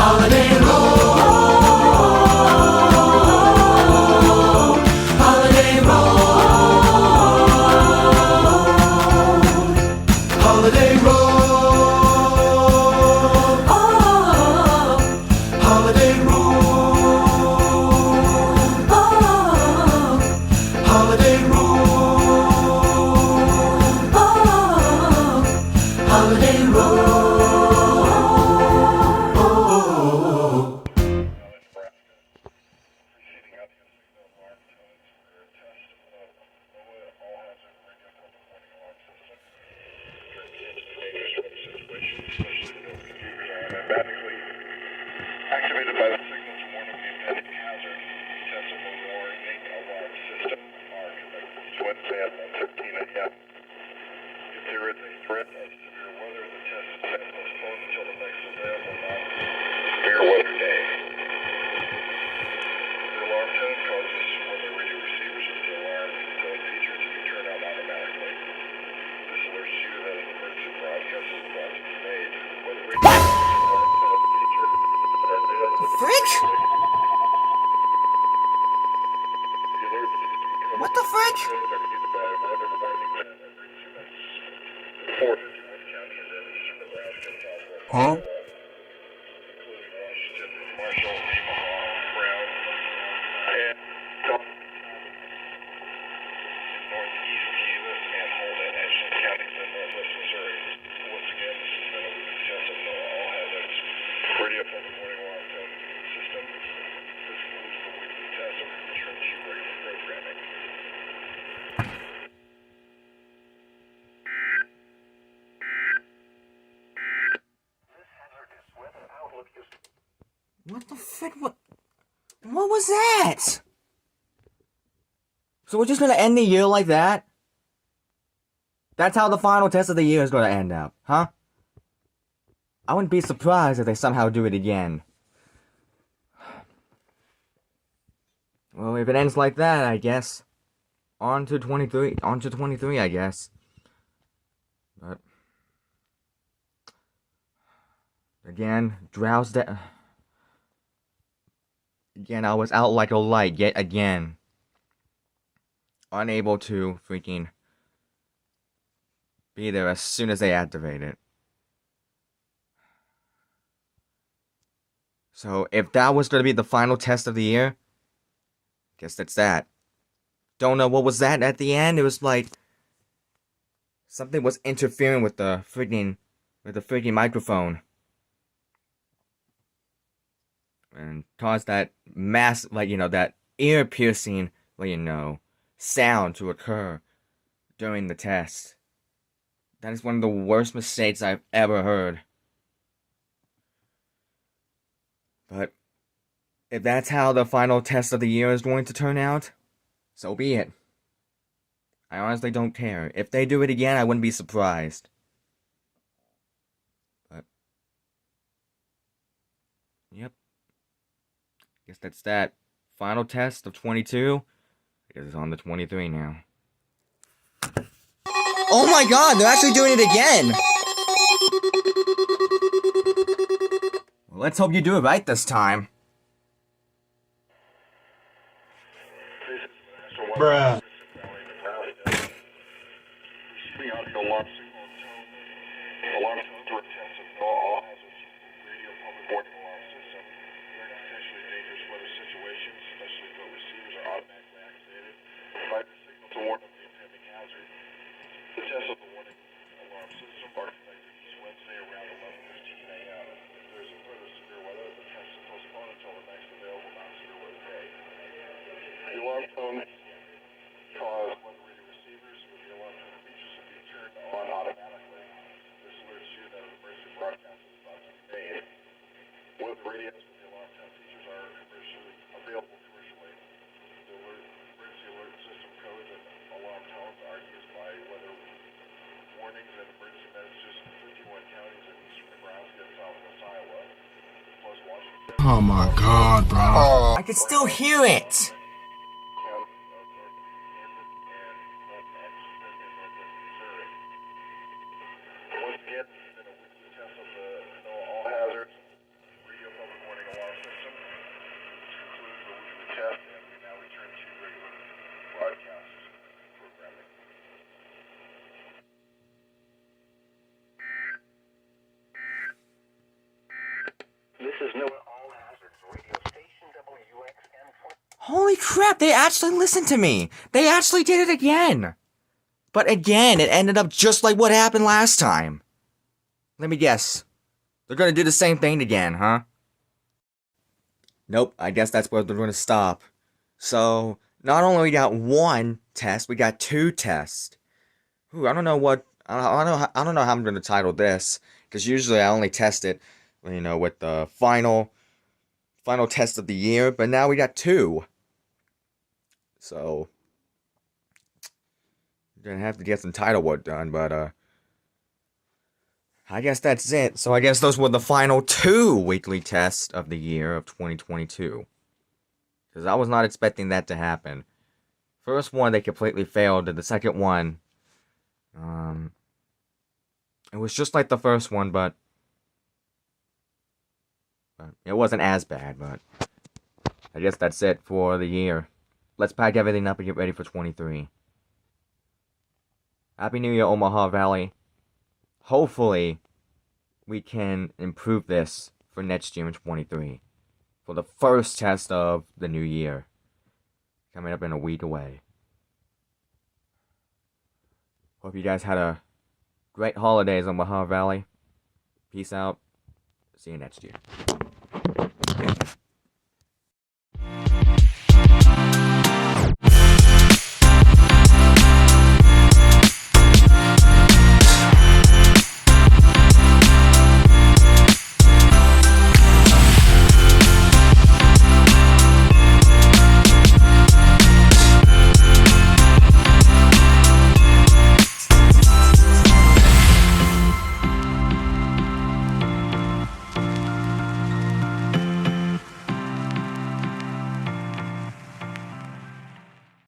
Holiday roll, holiday roll, holiday roll. Holiday roll, holiday roll, holiday roll. Activated by the signal to warn of the impending hazard. Tests of the warning alarm system are conducted each Wednesday at 1:15 a.m. If there is a threat of severe weather, the test is then postponed until the next available non-severe weather day. The alarm tone causes one of the radio receivers of the alarm tone feature to be turned on automatically. This alerts you that an emergency broadcast is about to be made. When the radio alarm tone feature Frick? What the frick? Huh? Radio public warning alarm tone system. This includes the weekly test of intrinsic radio programming. What the frick? What was that? So we're just gonna end the year like that? That's how the final test of the year is gonna end up, huh? I wouldn't be surprised if they somehow do it again. Well, if it ends like that, I guess. On to 23, I guess. But again, again, I was out like a light yet again. Unable to freaking be there as soon as they activate it. So, if that was going to be the final test of the year, guess that's that. Don't know what was that at the end. It was like something was interfering with the freaking microphone and caused that that ear-piercing, sound to occur during the test. That is one of the worst mistakes I've ever heard. But if that's how the final test of the year is going to turn out, so be it. I honestly don't care. If they do it again, I wouldn't be surprised. But yep. Guess that's that. Final test of 22. I guess it's on the 23 now. Oh my god, they're actually doing it again! Well, let's hope you do it right this time. Bruh. Receiving audio alarm signal tone. Alarm tones are attempts of all hazards. Radio public warning alarm system. During potentially dangerous weather situations, especially if the receivers are automatically activated, provide the signal to warn of the impending hazard. The tests of the warning alarm system are conducted each Wednesday around 11:15 a.m. If there is further severe weather, the test is postponed until the next available non-severe weather day. The alarm tone cause weather radio receivers with the alarm tone features to be turned on automatically. This alerts you that an emergency broadcast is about to be made. Weather radios with the alarm tone features are available commercially. The emergency alert system codes and alarm tones are used by weather warnings and emergency messages in 51 counties in eastern Nebraska and southwest Iowa, plus Washington. Oh my god, bro. I can still hear it! Once again, this has been a weekly test of the all hazards radio public is new all hazards radio station WXM20. Holy crap, they actually listened to me. They actually did it again. But again, it ended up just like what happened last time. Let me guess. They're gonna do the same thing again, huh? Nope, I guess that's where they're gonna stop. So, not only we got one test, we got two tests. Ooh, I don't know how I'm gonna title this, because usually I only test it, with the final test of the year, but now we got two. So, gonna have to get some title work done, but I guess that's it. So I guess those were the final two weekly tests of the year of 2022. Because I was not expecting that to happen. First one, they completely failed, and the second one, it was just like the first one, but it wasn't as bad, but I guess that's it for the year. Let's pack everything up and get ready for 23. Happy New Year, Omaha Valley. Hopefully, we can improve this for next year in 23. For the first test of the new year. Coming up in a week away. Hope you guys had a great holidays, Omaha Valley. Peace out. See you next year.